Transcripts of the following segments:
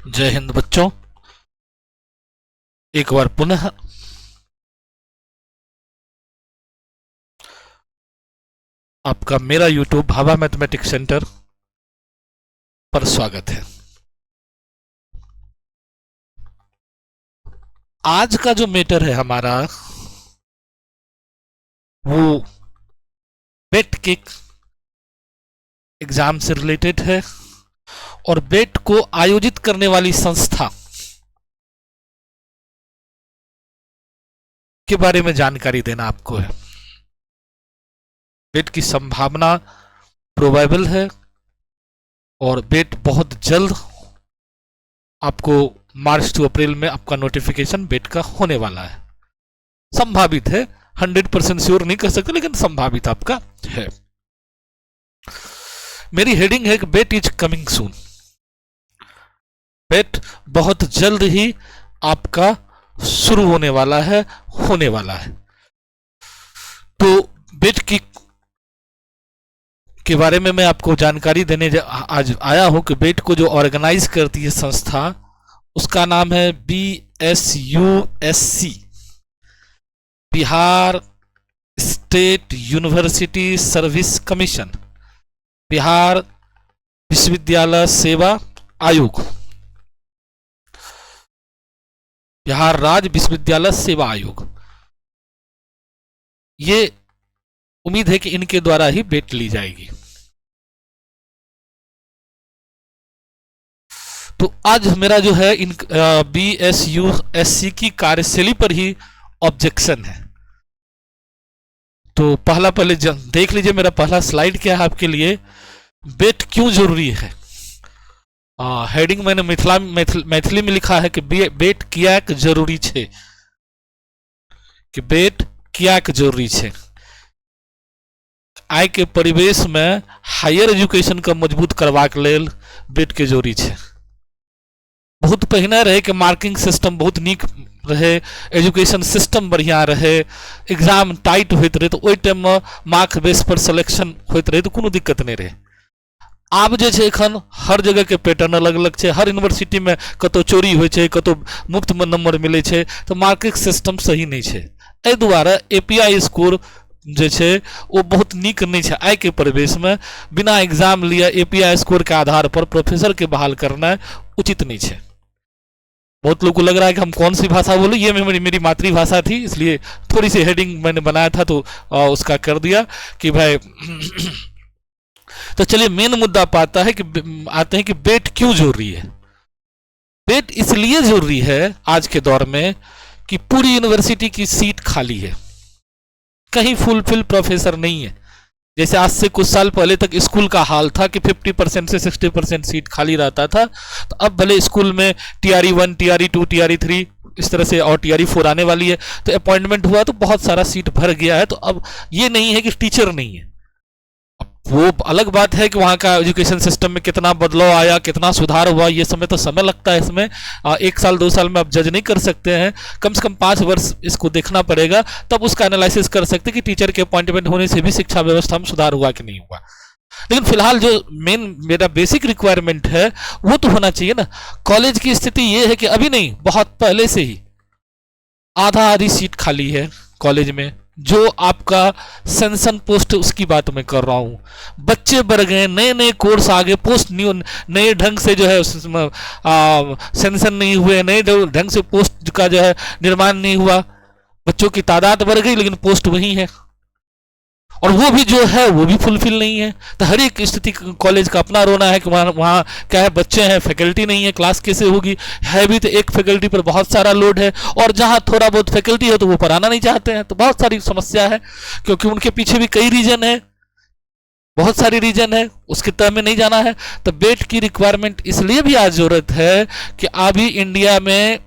जय हिंद बच्चों। एक बार पुनः आपका मेरा YouTube भाभा मैथमेटिक्स सेंटर पर स्वागत है। आज का जो मैटर है हमारा वो बेट के एग्जाम से रिलेटेड है और बेट को आयोजित करने वाली संस्था के बारे में जानकारी देना आपको है। बेट की संभावना प्रोबेबल है और बेट बहुत जल्द आपको मार्च टू अप्रैल में आपका नोटिफिकेशन बेट का होने वाला है। संभावित है, 100% श्योर नहीं कर सकते, लेकिन संभावित आपका है। मेरी हेडिंग है कि बेट इज कमिंग सून। बेट बहुत जल्द ही आपका शुरू होने वाला है, तो बेट की के बारे में मैं आपको जानकारी देने आज आया हूं कि बेट को जो ऑर्गेनाइज करती है संस्था, उसका नाम है BSUSC, Bihar state university service commission, Bihar विश्वविद्यालय सेवा आयोग, बिहार राज्य विश्वविद्यालय सेवा आयोग। ये उम्मीद है कि इनके द्वारा ही बेट ली जाएगी। तो आज मेरा जो है इन BSUSC की कार्यशैली पर ही ऑब्जेक्शन है। तो पहले देख लीजिए, मेरा पहला स्लाइड क्या है आपके लिए। बेट क्यों जरूरी है। हेडिंग मैंने मैथिली में लिखा है कि बेट कियाक जरूरी छे, कि बेट कियाक जरूरी छे। आय के परिवेश में हायर एजुकेशन का मजबूत करबाक लेल बेट के जरूरी छे। बहुत पहिने रहे कि मार्किंग सिस्टम बहुत नीक रहे, एजुकेशन सिस्टम बढ़िया रहे, एग्जाम टाइट होइत रहे, तो ओइ टाइम में मार्क बेस पर सिलेक्शन होइत रहे, तो कोनो दिक्कत नहीं रहे। आब जे छै एखन हर जगह के पैटर्न अलग अलग छै, हर यूनिवर्सिटी में कतो चोरी होइ छै, कतो मुफ्त में नंबर मिले छै, तो मार्किंग सिस्टम सही नहीं छै। एहि दुआरे API स्कोर जे छै वो बहुत नीक नहीं छै। आइ के परिवेश में बिना एग्जाम लिए API स्कोर के आधार पर प्रोफेसर के बहाल करना उचित नहीं है। बहुत लोगों को लग रहा है कि हम कौन सी भाषा बोले, ये मेरी मातृभाषा थी, इसलिए थोड़ी सी हेडिंग मैंने बनाया था तो उसका कर दिया कि भाई तो चलिए मेन मुद्दा पाता है कि आते हैं कि बेट क्यों जरूरी है। बेट इसलिए जरूरी है आज के दौर में कि पूरी यूनिवर्सिटी की सीट खाली है, कहीं फुलफिल प्रोफेसर नहीं है। जैसे आज से कुछ साल पहले तक स्कूल का हाल था कि 50% से 60% सीट खाली रहता था, तो अब भले स्कूल में TRE 1, TRE 2, TRE 3 इस तरह से और TRE 4 आने वाली है, तो अपॉइंटमेंट हुआ तो बहुत सारा सीट भर गया है। तो अब ये नहीं है कि टीचर नहीं है। वो अलग बात है कि वहाँ का एजुकेशन सिस्टम में कितना बदलाव आया, कितना सुधार हुआ, ये समय तो समय लगता है इसमें। 1 साल 2 साल में आप जज नहीं कर सकते हैं, कम से कम 5 वर्ष इसको देखना पड़ेगा, तब उसका एनालिसिस कर सकते हैं कि टीचर के अपॉइंटमेंट होने से भी शिक्षा व्यवस्था में सुधार हुआ कि नहीं हुआ। लेकिन फिलहाल जो मेरा बेसिक रिक्वायरमेंट है वो तो होना चाहिए ना। कॉलेज की स्थिति ये है कि अभी नहीं, बहुत पहले से ही आधी सीट खाली है कॉलेज में। जो आपका सेंसन पोस्ट, उसकी बात मैं कर रहा हूं। बच्चे बढ़ गए, नए नए कोर्स आ गए, पोस्ट नए ढंग से जो है सेंसन नहीं हुए, नए ढंग से पोस्ट का जो है निर्माण नहीं हुआ। बच्चों की तादाद बढ़ गई लेकिन पोस्ट वही है, और वो भी जो है वो भी फुलफिल नहीं है। तो हर एक स्थिति कॉलेज का अपना रोना है कि वहाँ क्या है, बच्चे हैं, फैकल्टी नहीं है, क्लास कैसे होगी। है भी तो एक फैकल्टी पर बहुत सारा लोड है, और जहाँ थोड़ा बहुत फैकल्टी है तो वो पढ़ाना नहीं चाहते हैं। तो बहुत सारी समस्या है, क्योंकि उनके पीछे भी कई रीजन है, बहुत सारी रीजन है, उसके तह में नहीं जाना है। तो बेट की रिक्वायरमेंट इसलिए भी आज जरूरत है कि अभी इंडिया में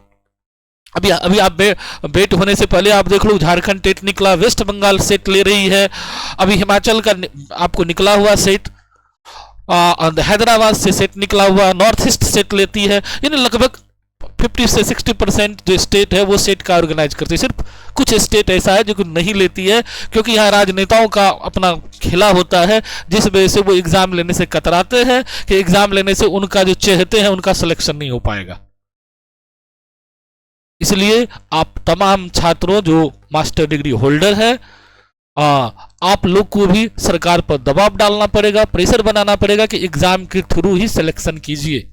अभी आप बेट होने से पहले आप देख लो, झारखंड टेट निकला, वेस्ट बंगाल सेट ले रही है, अभी हिमाचल का आपको निकला हुआ सेट, हैदराबाद से सेट निकला हुआ, नॉर्थ ईस्ट सेट लेती है। यानी लगभग 50 से 60% जो स्टेट है वो स्टेट का ऑर्गेनाइज करती है। सिर्फ कुछ स्टेट ऐसा है जो कि नहीं लेती है, क्योंकि यहाँ राजनेताओं का अपना खेला होता है, जिस वजह से वो एग्जाम लेने से कतराते हैं कि एग्जाम लेने से उनका जो चाहते हैं उनका सिलेक्शन नहीं हो पाएगा। इसलिए आप तमाम छात्रों जो मास्टर डिग्री होल्डर है, आप लोग को भी सरकार पर दबाव डालना पड़ेगा, प्रेशर बनाना पड़ेगा कि एग्जाम के थ्रू ही सिलेक्शन कीजिए।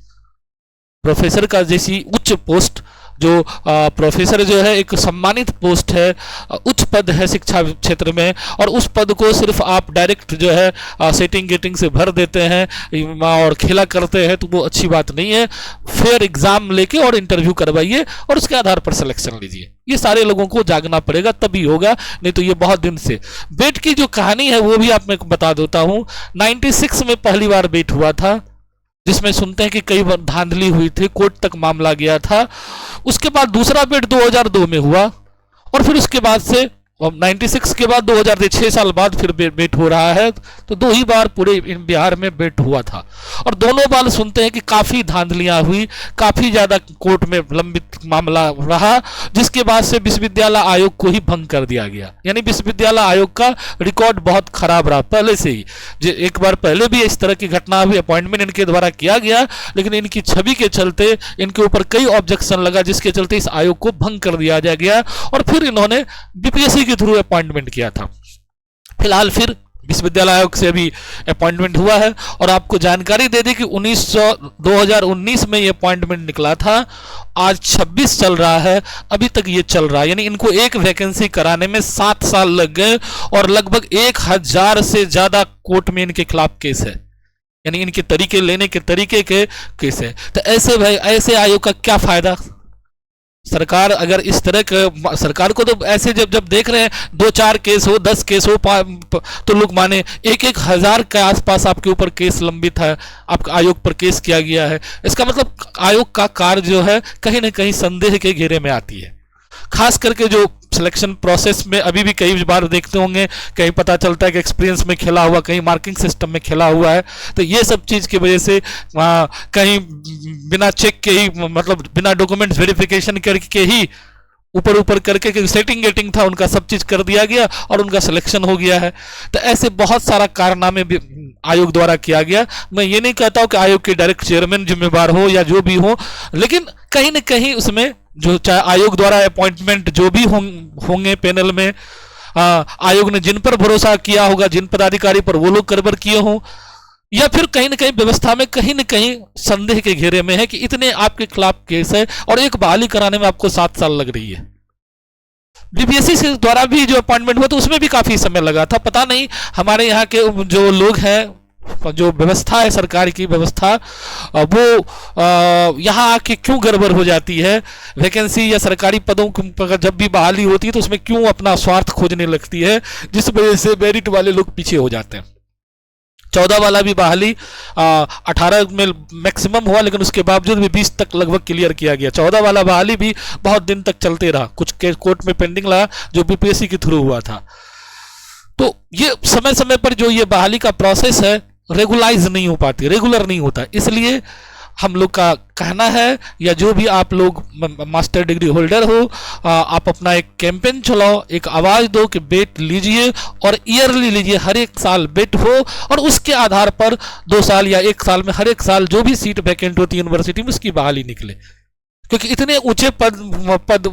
प्रोफेसर का जैसी उच्च पोस्ट, जो प्रोफेसर जो है एक सम्मानित पोस्ट है, उच्च पद है शिक्षा क्षेत्र में, और उस पद को सिर्फ आप डायरेक्ट जो है सेटिंग गेटिंग से भर देते हैं और खेला करते हैं, तो वो अच्छी बात नहीं है। फेयर एग्जाम लेके और इंटरव्यू करवाइए और उसके आधार पर सिलेक्शन लीजिए। ये सारे लोगों को जागना पड़ेगा, तभी होगा, नहीं तो ये बहुत दिन से। बेट की जो कहानी है वो भी आप मैं बता देता हूँ। 96 में पहली बार बेट हुआ था, जिसमें सुनते हैं कि कई बार धांधली हुई थी, कोर्ट तक मामला गया था। उसके बाद दूसरा बेट 2002 में हुआ, और फिर उसके बाद से 96 के बाद 2000 6 साल बाद फिर बेट हो रहा है। तो 2 ही बार पूरे बिहार में बेट हुआ था, और दोनों बार सुनते हैं कि काफ़ी धांधलियां हुई, काफ़ी ज़्यादा कोर्ट में लंबित मामला रहा, जिसके बाद से विश्वविद्यालय आयोग को ही भंग कर दिया गया। यानी विश्वविद्यालय आयोग का रिकॉर्ड बहुत खराब रहा पहले से ही। एक बार पहले भी इस तरह की घटना हुई, अपॉइंटमेंट इनके द्वारा किया गया, लेकिन इनकी छवि के चलते इनके ऊपर कई ऑब्जेक्शन लगा, जिसके चलते इस आयोग को भंग कर दिया गया, और फिर इन्होंने बीपीएससी के थ्रू अपॉइंटमेंट किया था। फिलहाल विश्वविद्यालय आयोग से अभी अपॉइंटमेंट हुआ है, और आपको जानकारी दे दें कि 2019 में ये अपॉइंटमेंट निकला था, आज 26 चल रहा है, अभी तक ये चल रहा है। यानी इनको एक वैकेंसी कराने में 7 साल लग गए, और लगभग 1000 से ज्यादा कोर्ट में इनके खिलाफ केस है, यानी इनके तरीके लेने के तरीके के केस है। तो ऐसे आयोग का क्या फायदा? सरकार अगर इस तरह के, सरकार को तो ऐसे जब देख रहे हैं 2-4 केस हो, 10 केस हो, तो लोग माने 1,000 के आसपास आपके ऊपर केस लंबित है, आपका आयोग पर केस किया गया है। इसका मतलब आयोग का कार्य जो है कहीं ना कहीं संदेह के घेरे में आती है। खास करके जो सिलेक्शन प्रोसेस में अभी भी कई बार देखते होंगे, कहीं पता चलता है कि एक्सपीरियंस में खेला हुआ, कहीं मार्किंग सिस्टम में खेला हुआ है। तो ये सब चीज़ की वजह से कहीं बिना चेक के ही, मतलब बिना डॉक्यूमेंट्स वेरिफिकेशन करके ही ऊपर करके सेटिंग गेटिंग था उनका, सब चीज़ कर दिया गया और उनका सिलेक्शन हो गया है। तो ऐसे बहुत सारा कारनामे भी आयोग द्वारा किया गया। मैं ये नहीं कहता हूँ कि आयोग के डायरेक्ट चेयरमैन जिम्मेवार हो या जो भी हो, लेकिन कहीं ना कहीं उसमें जो चाहे आयोग द्वारा अपॉइंटमेंट जो भी होंगे पैनल में, आयोग ने जिन पर भरोसा किया होगा, जिन पदाधिकारी पर, वो लोग गड़बड़ किए हों, या फिर कहीं ना कहीं व्यवस्था में कहीं ना कहीं संदेह के घेरे में है कि इतने आपके खिलाफ केस है और एक बहाली कराने में आपको 7 साल लग रही है। बीपीएससी से द्वारा भी जो अपॉइंटमेंट हुआ तो उसमें भी काफी समय लगा था। पता नहीं हमारे यहाँ के जो लोग हैं, जो व्यवस्था है सरकार की व्यवस्था, वो यहाँ आके क्यों गड़बड़ हो जाती है। वैकेंसी या सरकारी पदों पर जब भी बहाली होती है तो उसमें क्यों अपना स्वार्थ खोजने लगती है, जिस वजह से मेरिट वाले लोग पीछे हो जाते हैं। 14 वाला भी बहाली 18 में मैक्सिमम हुआ, लेकिन उसके बावजूद भी 20 तक लगभग क्लियर किया गया। 14 वाला बहाली भी बहुत दिन तक चलते रहा, कुछ केस कोर्ट में पेंडिंग रहा जो बीपीएससी के थ्रू हुआ था। तो ये समय समय पर जो ये बहाली का प्रोसेस है रेगुलाइज नहीं हो पाती, रेगुलर नहीं होता। इसलिए हम लोग का कहना है, या जो भी आप लोग मास्टर डिग्री होल्डर हो, आप अपना एक कैंपेन चलाओ, एक आवाज़ दो कि बेट लीजिए और ईयरली लीजिए, हर एक साल बेट हो, और उसके आधार पर 2 साल या 1 साल में हर एक साल जो भी सीट वैकेंट होती है यूनिवर्सिटी में उसकी बहाली निकले। क्योंकि इतने ऊंचे पद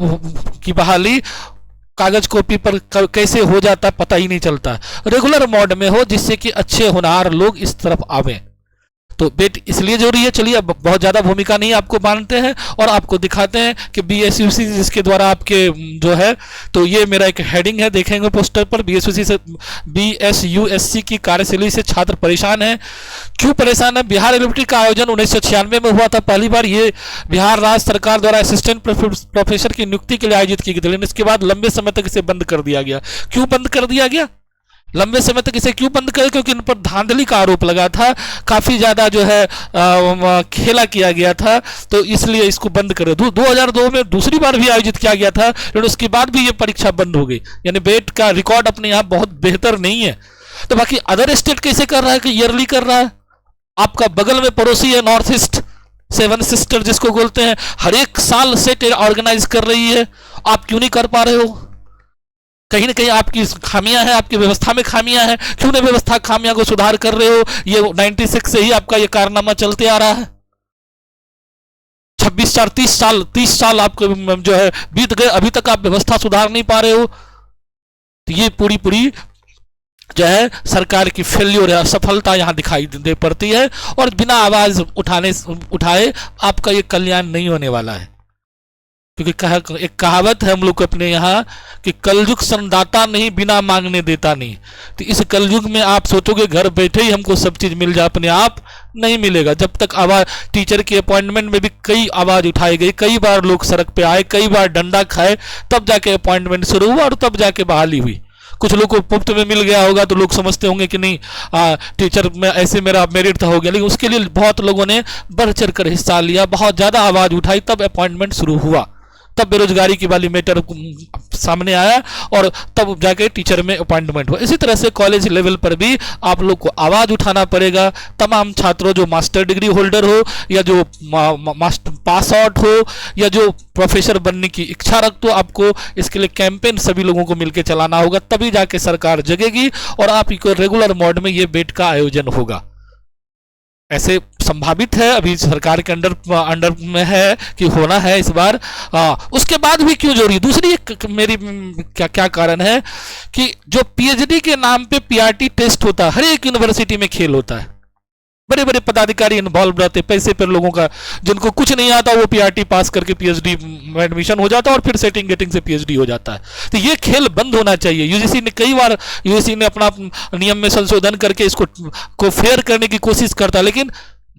की बहाली कागज कॉपी पर कैसे हो जाता है पता ही नहीं चलता। रेगुलर मोड में हो, जिससे कि अच्छे होनहार लोग इस तरफ आवे। तो बेट इसलिए जरूरी है। चलिए अब बहुत ज़्यादा भूमिका नहीं आपको मानते हैं और आपको दिखाते हैं कि बीएसयूसी जिसके द्वारा आपके जो है, तो ये मेरा एक हेडिंग है, देखेंगे पोस्टर पर। बीएसयूएससी की कार्यशैली से छात्र परेशान है। क्यों परेशान है? बिहार यूनिवर्सिटी का आयोजन 1996 में हुआ था पहली बार। ये बिहार राज्य सरकार द्वारा असिस्टेंट प्रोफेसर की नियुक्ति के लिए आयोजित की गई थी, लेकिन इसके बाद लंबे समय तक इसे बंद कर दिया गया। क्यों बंद कर दिया गया? लंबे समय तक इसे क्यों बंद कर? क्योंकि इन पर धांधली का आरोप लगा था, काफी ज्यादा जो है खेला किया गया था, तो इसलिए इसको बंद कर। 2002 में दूसरी बार भी आयोजित किया गया था, लेकिन उसके बाद भी ये परीक्षा बंद हो गई। यानी बेट का रिकॉर्ड अपने यहाँ बहुत बेहतर नहीं है। तो बाकी अदर स्टेट कैसे कर रहा है कि ईयरली कर रहा है? आपका बगल में पड़ोसी है नॉर्थ ईस्ट, सेवन सिस्टर जिसको बोलते हैं, हर एक साल सेट ऑर्गेनाइज कर रही है, आप क्यों नहीं कर पा रहे हो? कहीं ना कहीं आपकी खामियां हैं, आपकी व्यवस्था में खामियां हैं, क्यों नहीं व्यवस्था खामियां को सुधार कर रहे हो? ये 96 से ही आपका ये कारनामा चलते आ रहा है। 30 साल आपको जो है बीत गए, अभी तक आप व्यवस्था सुधार नहीं पा रहे हो। तो ये पूरी जो है सरकार की फेल्योर है, असफलता यहां दिखाई दे पड़ती है। और बिना आवाज उठाए आपका ये कल्याण नहीं होने वाला है, क्योंकि एक कहावत है हम लोग को अपने यहाँ कि कलयुग संदाता नहीं, बिना मांगने देता नहीं। तो इस कलयुग में आप सोचोगे घर बैठे ही हमको सब चीज मिल जाए, अपने आप नहीं मिलेगा। जब तक आवाज, टीचर की अपॉइंटमेंट में भी कई आवाज उठाई गई, कई बार लोग सड़क पे आए, कई बार डंडा खाए, तब जाके अपॉइंटमेंट शुरू हुआ और तब जाके बहाली हुई। कुछ लोग को मुफ्त में मिल गया होगा तो लोग समझते होंगे कि नहीं टीचर में ऐसे मेरा मेरिट हो गया, लेकिन उसके लिए बहुत लोगों ने बढ़ चढ़ कर हिस्सा लिया, बहुत ज्यादा आवाज उठाई, तब अपॉइंटमेंट शुरू हुआ, तब बेरोजगारी की वाली मैटर सामने आया और तब जाके टीचर में अपॉइंटमेंट हुआ। इसी तरह से कॉलेज लेवल पर भी आप लोग को आवाज उठाना पड़ेगा। तमाम छात्रों, जो मास्टर डिग्री होल्डर हो या जो मास्टर पास आउट हो या जो प्रोफेसर बनने की इच्छा रखते हो, आपको इसके लिए कैंपेन सभी लोगों को मिलकर चलाना होगा, तभी जाके सरकार जगेगी और आप को रेगुलर मोड में ये बेट का आयोजन होगा। ऐसे संभावित है, अभी सरकार के अंडर में है कि होना है इस बार। उसके बाद भी क्यों जरूरी? दूसरी एक मेरी क्या कारण है कि जो पीएचडी के नाम पे पीआरटी टेस्ट होता है, हर एक यूनिवर्सिटी में खेल होता है, बड़े बड़े पदाधिकारी इन्वॉल्व रहते, पैसे पर लोगों का, जिनको कुछ नहीं आता वो पीआरटी पास करके पीएचडी में एडमिशन हो जाता है और फिर सेटिंग गेटिंग से पीएचडी हो जाता है। तो ये खेल बंद होना चाहिए। यूजीसी ने कई बार अपना नियम में संशोधन करके इसको फेयर करने की कोशिश करता है, लेकिन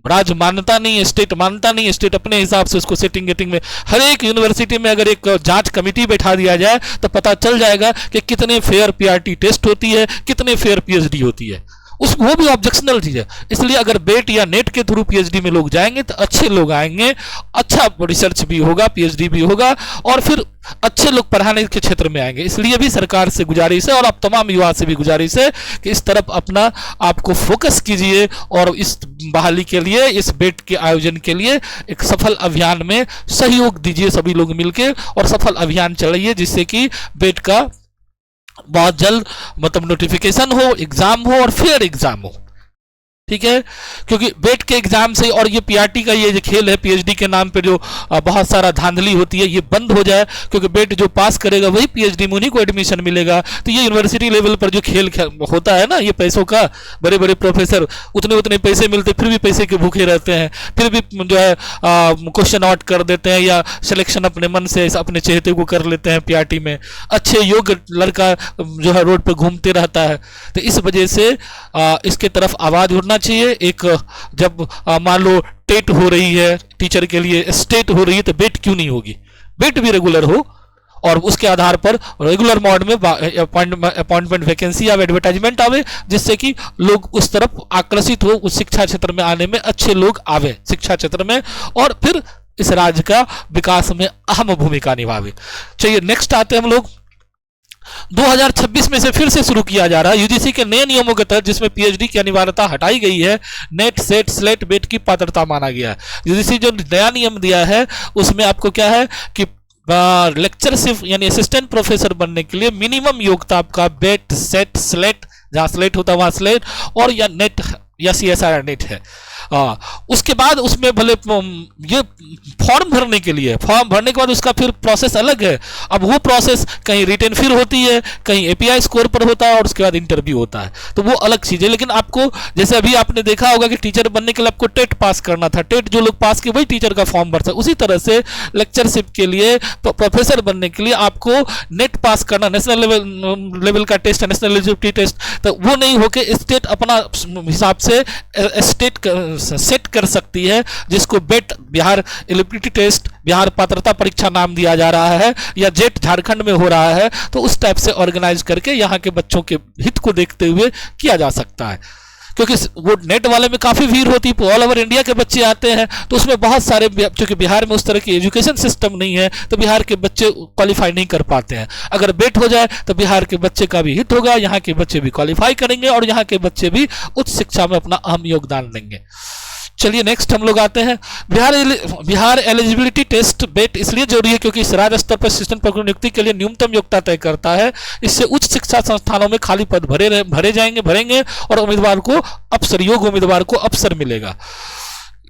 राज्य मानता नहीं है, स्टेट मानता नहीं है। स्टेट अपने हिसाब से उसको सेटिंग गेटिंग में, हर एक यूनिवर्सिटी में अगर एक जांच कमेटी बैठा दिया जाए तो पता चल जाएगा कि कितने फेयर पीआरटी टेस्ट होती है, कितने फेयर पीएचडी होती है। वो भी ऑब्जेक्शनल चीज है। इसलिए अगर बेट या नेट के थ्रू पीएचडी में लोग जाएंगे तो अच्छे लोग आएंगे, अच्छा रिसर्च भी होगा, पीएचडी भी होगा और फिर अच्छे लोग पढ़ाने के क्षेत्र में आएंगे। इसलिए भी सरकार से गुजारिश है और आप तमाम युवा से भी गुजारिश है कि इस तरफ अपना आपको फोकस कीजिए और इस बहाली के लिए, इस बेट के आयोजन के लिए एक सफल अभियान में सहयोग दीजिए सभी लोग मिलकर और सफल अभियान चलाइए, जिससे कि बेट का बहुत जल्द मतलब नोटिफिकेशन हो, एग्जाम हो और फेयर एग्जाम हो। ठीक है, क्योंकि बेट के एग्जाम से और ये पीआरटी का ये जो खेल है पीएचडी के नाम पे जो बहुत सारा धांधली होती है, ये बंद हो जाए, क्योंकि बेट जो पास करेगा वही पीएचडी में उन्हीं को एडमिशन मिलेगा। तो ये यूनिवर्सिटी लेवल पर जो खेल होता है ना, ये पैसों का, बड़े बड़े प्रोफेसर उतने पैसे मिलते फिर भी पैसे के भूखे रहते हैं, फिर भी जो है क्वेश्चन आउट कर देते हैं या सिलेक्शन अपने मन से अपने चहेते को कर लेते हैं पीआरटी में। अच्छे योग्य लड़का जो है रोड पर घूमते रहता है। तो इस वजह से इसके तरफ आवाज उठना चाहिए। एक जब मान लो टेट हो रही है टीचर के लिए, स्टेट हो रही है, तो बेट क्यों नहीं होगी? बेट भी रेगुलर हो और उसके आधार पर रेगुलर मोड में अपॉइंटमेंट वैकेंसी या एडवर्टाइजमेंट आवे, जिससे कि लोग उस तरफ आकर्षित हो, उस शिक्षा क्षेत्र में आने में अच्छे लोग आवे शिक्षा क्षेत्र में और फिर इस राज्य का विकास में अहम भूमिका निभावे। चलिए नेक्स्ट आते हैं हम लोग। 2026 में से फिर से शुरू किया जा रहा है यूजीसी के नए नियमों के तहत, जिसमें पीएचडी की अनिवार्यता हटाई गई है, नेट सेट स्लेट बेट की पात्रता माना गया है। यूजीसी जो नया नियम दिया है उसमें आपको क्या है कि लेक्चरशिप यानी असिस्टेंट प्रोफेसर बनने के लिए मिनिमम योग्यता आपका बेट सेट स्लेट, जहां स्लेट होता है वहां स्लेट और या नेट या सीएसआर नेट है। उसके बाद उसमें भले ये फॉर्म भरने के लिए, फॉर्म भरने के बाद उसका फिर प्रोसेस अलग है। अब वो प्रोसेस कहीं रिटन फिर होती है, कहीं एपीआई स्कोर पर होता है और उसके बाद इंटरव्यू होता है, तो वो अलग चीज है। लेकिन आपको जैसे अभी आपने देखा होगा कि टीचर बनने के लिए आपको टेट पास करना था, टेट जो लोग पास किए वही टीचर का फॉर्म भर सकते, उसी तरह से लेक्चरशिप के लिए, प्रोफेसर बनने के लिए आपको नेट पास करना, नेशनल लेवल का टेस्ट है, नेशनल एलिजिबिलिटी टेस्ट, तो वो नहीं होके स्टेट अपना हिसाब से स्टेट सेट कर सकती है, जिसको बेट बिहार एलिजिबिलिटी टेस्ट, बिहार पात्रता परीक्षा नाम दिया जा रहा है, या जेट झारखंड में हो रहा है, तो उस टाइप से ऑर्गेनाइज करके यहाँ के बच्चों के हित को देखते हुए किया जा सकता है। क्योंकि वो नेट वाले में काफ़ी भीड़ होती है, ऑल ओवर इंडिया के बच्चे आते हैं, तो उसमें बहुत सारे, क्योंकि बिहार में उस तरह की एजुकेशन सिस्टम नहीं है तो बिहार के बच्चे क्वालिफाई नहीं कर पाते हैं। अगर बेट हो जाए तो बिहार के बच्चे का भी हित होगा, यहाँ के बच्चे भी क्वालिफाई करेंगे और यहाँ के बच्चे भी उच्च शिक्षा में अपना अहम योगदान देंगे। चलिए नेक्स्ट हम लोग आते हैं बिहार एलिजिबिलिटी टेस्ट बेट इसलिए जरूरी है क्योंकि इस राज्य स्तर पर असिस्टेंट प्रोफेसर नियुक्ति के लिए न्यूनतम योग्यता तय करता है। इससे उच्च शिक्षा संस्थानों में खाली पद भरेंगे और उम्मीदवार को अवसर योग्य उम्मीदवार को अवसर मिलेगा।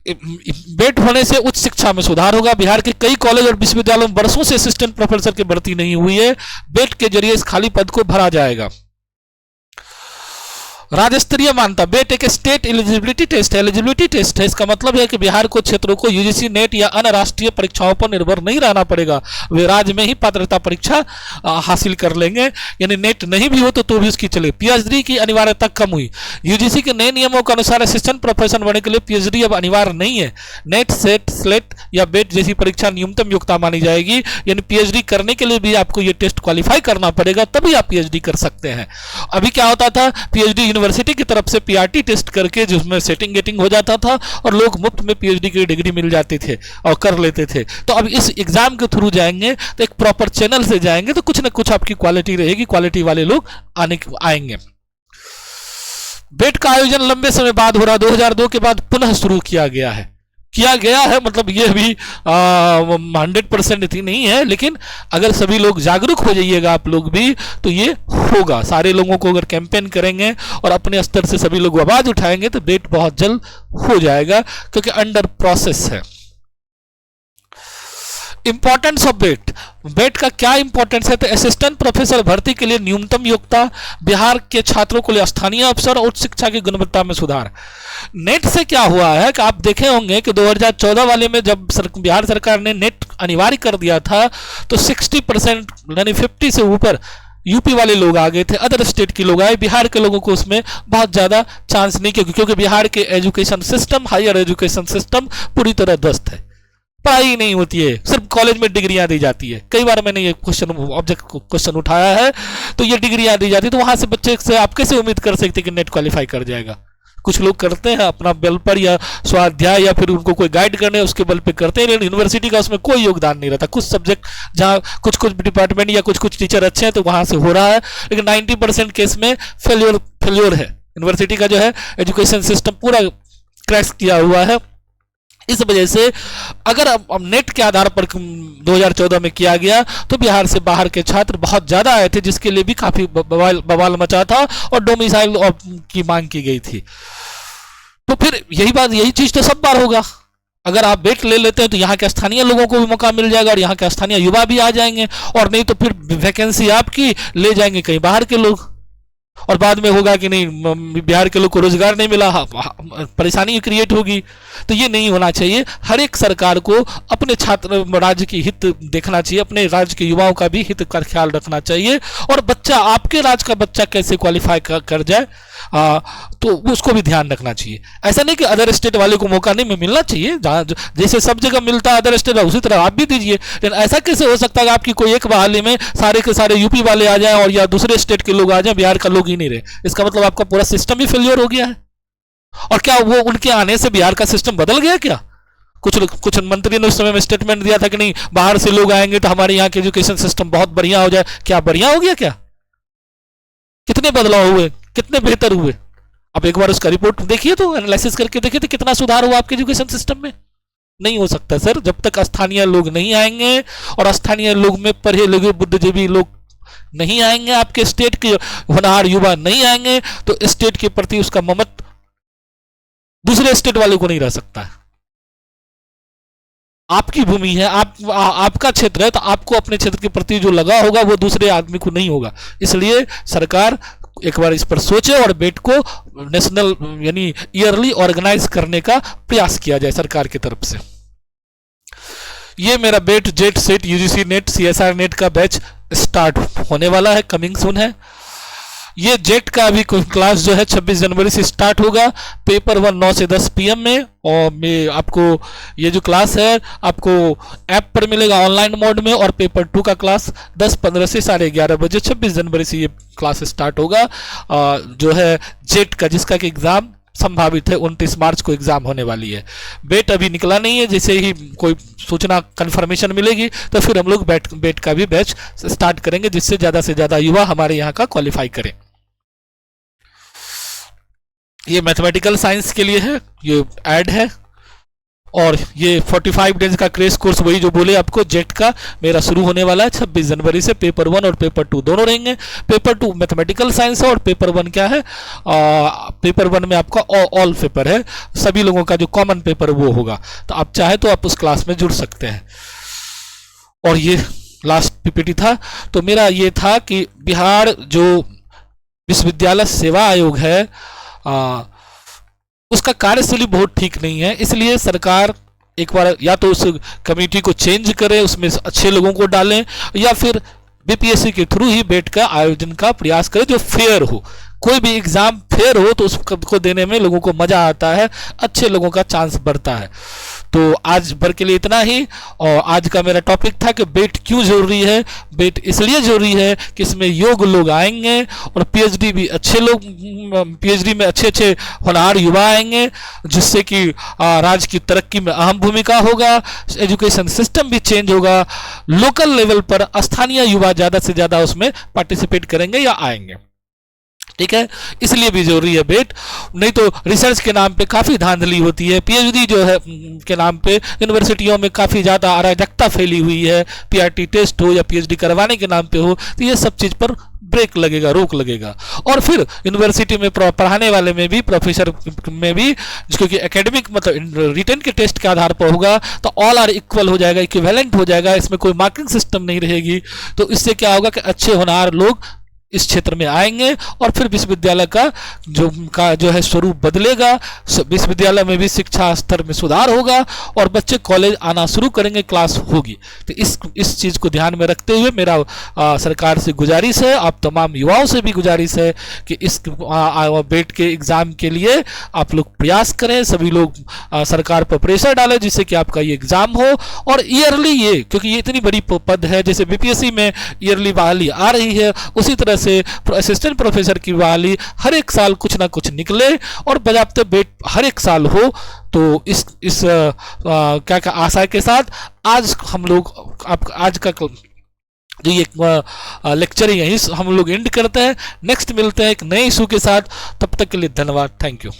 बेट होने से उच्च शिक्षा में सुधार होगा। बिहार के कई कॉलेज और विश्वविद्यालयों में वर्षों से असिस्टेंट प्रोफेसर की भर्ती नहीं हुई है। बेट के जरिए इस खाली पद को भरा जाएगा। राज्य स्तरीय मान्यता बेट एक स्टेट एलिजिबिलिटी टेस्ट है। एलिजिबिलिटी टेस्ट है, इसका मतलब है कि बिहार को क्षेत्रों को यूजीसी नेट या अन्य राष्ट्रीय परीक्षाओं पर निर्भर नहीं रहना पड़ेगा। वे राज्य में ही पात्रता परीक्षा हासिल कर लेंगे, यानी नेट नहीं भी हो तो भी उसकी चले। पीएचडी की अनिवार्यता कम हुई। यूजीसी के नए नियमों के अनुसार असिस्टेंट प्रोफेसर बनने के लिए पीएचडी अब अनिवार्य नहीं है। नेट, सेट, स्लेट या बेट जैसी परीक्षा न्यूनतम योग्यता मानी जाएगी, यानी पीएचडी करने के लिए भी आपको ये टेस्ट क्वालिफाई करना पड़ेगा, तभी आप पीएचडी कर सकते हैं। अभी क्या होता था, पीएचडी यूनिवर्सिटी की तरफ से पीआरटी टेस्ट करके जिसमें सेटिंग गेटिंग हो जाता था और लोग मुफ्त में पीएचडी की डिग्री मिल जाती थे और कर लेते थे। तो अब इस एग्जाम के थ्रू जाएंगे तो एक प्रॉपर चैनल से जाएंगे तो कुछ ना कुछ आपकी क्वालिटी रहेगी, क्वालिटी वाले लोग आएंगे। बेट का आयोजन लंबे समय बाद हो रहा, 2002 के बाद पुनः शुरू किया गया है, मतलब ये भी 100% इतनी नहीं है, लेकिन अगर सभी लोग जागरूक हो जाइएगा आप लोग भी तो ये होगा। सारे लोगों को अगर कैंपेन करेंगे और अपने स्तर से सभी लोग आवाज उठाएंगे तो बेट बहुत जल्द हो जाएगा, क्योंकि अंडर प्रोसेस है। इंपॉर्टेंस ऑफ बेट का क्या इंपॉर्टेंस है, तो असिस्टेंट प्रोफेसर भर्ती के लिए न्यूनतम योग्यता, बिहार के छात्रों को लिए स्थानीय अवसर और उच्च शिक्षा की गुणवत्ता में सुधार। नेट से क्या हुआ है कि आप देखे होंगे कि 2014 वाले में जब बिहार सरकार ने नेट अनिवार्य कर दिया था तो 60% यानी 50 से ऊपर यूपी वाले लोग आ गए थे, अदर स्टेट के लोग आए। बिहार के लोगों को उसमें बहुत ज्यादा चांस नहीं, क्योंकि बिहार के education system, higher education system पूरी तरह ध्वस्त है। पढ़ाई नहीं होती है, सिर्फ कॉलेज में डिग्रियां दी जाती है। कई बार मैंने ये क्वेश्चन उठाया है, तो ये डिग्रियां दी जाती है, तो वहां से बच्चे से आप कैसे उम्मीद कर सकते कि नेट क्वालिफाई कर जाएगा। कुछ लोग करते हैं अपना बल पर या स्वाध्याय या फिर उनको कोई गाइड करने उसके बल पे करते हैं, लेकिन यूनिवर्सिटी का उसमें कोई योगदान नहीं रहता। कुछ सब्जेक्ट जहाँ कुछ डिपार्टमेंट या कुछ टीचर अच्छे हैं तो वहां से हो रहा है, लेकिन 90% केस में फेल्योर है। यूनिवर्सिटी का जो है एजुकेशन सिस्टम पूरा क्रैश किया हुआ है। इस वजह से अगर अब नेट के आधार पर 2014 में किया गया तो बिहार से बाहर के छात्र बहुत ज्यादा आए थे, जिसके लिए भी काफी बवाल मचा था और डोमिसाइल की मांग की गई थी। तो फिर यही चीज तो सब बार होगा। अगर आप बेट ले लेते हैं तो यहाँ के स्थानीय लोगों को भी मौका मिल जाएगा और यहाँ के स्थानीय युवा भी आ जाएंगे, और नहीं तो फिर वैकेंसी आपकी ले जाएंगे कहीं बाहर के लोग, और बाद में होगा कि नहीं बिहार के लोग को रोजगार नहीं मिला, परेशानी क्रिएट होगी। तो ये नहीं होना चाहिए। हर एक सरकार को अपने छात्र राज्य की हित देखना चाहिए, अपने राज्य के युवाओं का भी हित का ख्याल रखना चाहिए, और बच्चा आपके राज्य का बच्चा कैसे क्वालिफाई कर जाए तो उसको भी ध्यान रखना चाहिए। ऐसा नहीं कि अदर स्टेट वाले को मौका नहीं मिलना चाहिए, जैसे सब जगह मिलता है अदर स्टेट उसी तरह आप भी दीजिए। लेकिन ऐसा कैसे हो सकता है कि आपकी कोई एक बहाली में सारे के सारे यूपी वाले आ जाएं और या दूसरे स्टेट के लोग आ जाएं, बिहार का लोग ही नहीं रहे। इसका मतलब आपका पूरा सिस्टम ही फेलियर हो गया है। और क्या वो उनके आने से बिहार का सिस्टम बदल गया क्या? कुछ मंत्री ने उस समय में स्टेटमेंट दिया था कि नहीं बाहर से लोग आएंगे तो हमारे यहाँ के एजुकेशन सिस्टम बहुत बढ़िया हो जाए। क्या बढ़िया हो गया क्या? कितने बदलाव हुए, कितने बेहतर हुए? अब एक बार उसका रिपोर्ट देखिए तो, एनालिसिस करके देखिए तो कितना सुधार हुआ आपके एजुकेशन सिस्टम में। नहीं हो सकता सर, जब तक स्थानीय लोग नहीं आएंगे और स्थानीय लोग में पढ़े लिखे बुद्धिजीवी लोग नहीं आएंगे, आपके स्टेट के होनहार युवा नहीं आएंगे, तो स्टेट के प्रति उसका ममत्व दूसरे स्टेट वाले को नहीं रह सकता है। आपकी भूमि है, आपका क्षेत्र है, तो आपको अपने क्षेत्र के प्रति जो लगा होगा वो दूसरे आदमी को नहीं होगा। इसलिए सरकार एक बार इस पर सोचे और बेट को नेशनल यानी ईयरली ऑर्गेनाइज करने का प्रयास किया जाए सरकार की तरफ से। ये मेरा bet jet SET UGC NET CSR NET का बैच स्टार्ट होने वाला है, कमिंग सून है। ये जेट का अभी क्लास जो है 26 जनवरी से स्टार्ट होगा। पेपर 1 9 से 10 PM में, और आपको ये जो क्लास है आपको ऐप पर मिलेगा ऑनलाइन मोड में, और पेपर 2 का क्लास 10:15 से 11:30 बजे 26 जनवरी से ये क्लास स्टार्ट होगा। जो है जेट का जिसका कि एग्जाम संभावित है 29 मार्च को एग्जाम होने वाली है। बेट अभी निकला नहीं है, जैसे ही कोई सूचना कंफर्मेशन मिलेगी तो फिर हम लोग बेट का भी बैच स्टार्ट करेंगे, जिससे ज्यादा से ज्यादा युवा हमारे यहाँ का क्वालिफाई करें। ये मैथमेटिकल साइंस के लिए है, ये ऐड है। और ये 45 डेज का क्रेश कोर्स वही जो बोले आपको जेट का मेरा शुरू होने वाला है 26 जनवरी से। पेपर 1 और पेपर 2 दोनों रहेंगे। पेपर 2 मैथमेटिकल साइंस है और पेपर 1 क्या है, पेपर 1 में आपका ऑल पेपर है, सभी लोगों का जो कॉमन पेपर वो होगा। तो आप चाहे तो आप उस क्लास में जुड़ सकते हैं। और ये लास्ट पीपीटी था। तो मेरा ये था कि बिहार जो विश्वविद्यालय सेवा आयोग है उसका कार्यशैली बहुत ठीक नहीं है, इसलिए सरकार एक बार या तो उस कमेटी को चेंज करे, उसमें अच्छे लोगों को डालें, या फिर बीपीएससी के थ्रू ही बेट का आयोजन का प्रयास करे जो फेयर हो। कोई भी एग्जाम फेयर हो तो उसको देने में लोगों को मजा आता है, अच्छे लोगों का चांस बढ़ता है। तो आज भर के लिए इतना ही। और आज का मेरा टॉपिक था कि बेट क्यों जरूरी है। बेट इसलिए जरूरी है कि इसमें योग्य लोग आएंगे और पीएचडी भी अच्छे लोग, पीएचडी में अच्छे अच्छे होनहार युवा आएंगे, जिससे कि राज्य की तरक्की में अहम भूमिका होगा। एजुकेशन सिस्टम भी चेंज होगा, लोकल लेवल पर स्थानीय युवा ज़्यादा से ज़्यादा उसमें पार्टिसिपेट करेंगे या आएंगे। ठीक है, इसलिए भी जरूरी है बेट। नहीं तो रिसर्च के नाम पे काफ़ी धांधली होती है, पीएचडी जो है के नाम पे यूनिवर्सिटियों में काफ़ी ज़्यादा अराजकता फैली हुई है। पीआरटी टेस्ट हो या पीएचडी करवाने के नाम पे हो, तो ये सब चीज़ पर ब्रेक लगेगा, रोक लगेगा। और फिर यूनिवर्सिटी में पढ़ाने वाले में भी, प्रोफेसर में भी, क्योंकि एकेडमिक मतलब रिटन के टेस्ट के आधार पर होगा तो ऑल आर इक्वल हो जाएगा, इक्विवेलेंट हो जाएगा, इसमें कोई मार्किंग सिस्टम नहीं रहेगी। तो इससे क्या होगा कि अच्छे होनहार लोग इस क्षेत्र में आएंगे और फिर विश्वविद्यालय का जो है स्वरूप बदलेगा। विश्वविद्यालय में भी शिक्षा स्तर में सुधार होगा और बच्चे कॉलेज आना शुरू करेंगे, क्लास होगी। तो इस चीज़ को ध्यान में रखते हुए मेरा सरकार से गुजारिश है, आप तमाम युवाओं से भी गुजारिश है कि इस बेट के एग्ज़ाम के लिए आप लोग प्रयास करें, सभी लोग सरकार पर प्रेशर डालें जिससे कि आपका ये एग्ज़ाम हो। और ईयरली ये, क्योंकि ये इतनी बड़ी पद है, जैसे बीपीएससी में ईयरली बहाली आ रही है, उसी तरह से असिस्टेंट प्रोफेसर की बहाली हर एक साल कुछ ना कुछ निकले और बजाबते बेट हर एक साल हो। तो इस क्या आशा के साथ आज हम लोग आज का जो ये लेक्चर यहीं हम लोग एंड करते हैं। नेक्स्ट मिलते हैं एक नए इशू के साथ, तब तक के लिए धन्यवाद, थैंक यू।